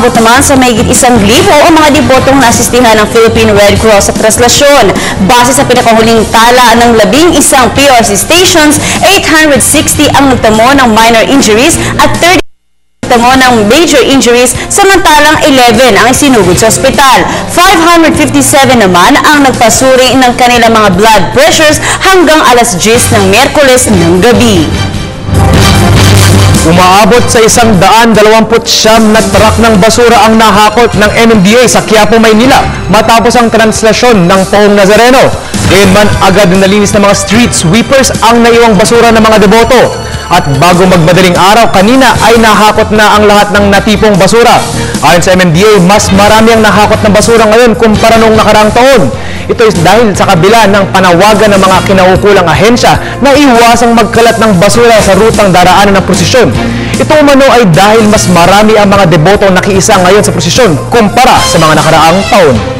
Umabot naman sa mahigit 1,000 ang mga debotong naasistihan ng Philippine Red Cross sa traslasyon. Base sa pinakahuling tala ng 11 PRC stations, 860 ang nagtamo ng minor injuries at 30 nagtamo ng major injuries, samantalang 11 ang isinugod sa ospital. 557 naman ang nagpasuri ng kanilang mga blood pressures hanggang alas 10 ng Miyerkules ng gabi. Umaabot sa 129 na truck ng basura ang nahakot ng MMDA sa Quiapo, Maynila matapos ang translasyon ng Poong Nazareno. Gayunman, agad na nalinis ng mga street sweepers ang naiwang basura ng mga deboto. At bago magmadaling araw kanina ay nahakot na ang lahat ng natipong basura. Ayon sa MMDA, mas marami ang nahakot ng basura ngayon kumpara noong nakaraang taon. Ito ay dahil sa kabila ng panawagan ng mga kinaukulang ahensya na iwasang magkalat ng basura sa rutang daraanan ng prosesyon. Ito umano ay dahil mas marami ang mga debotong nakiisa ngayon sa prosesyon kumpara sa mga nakaraang taon.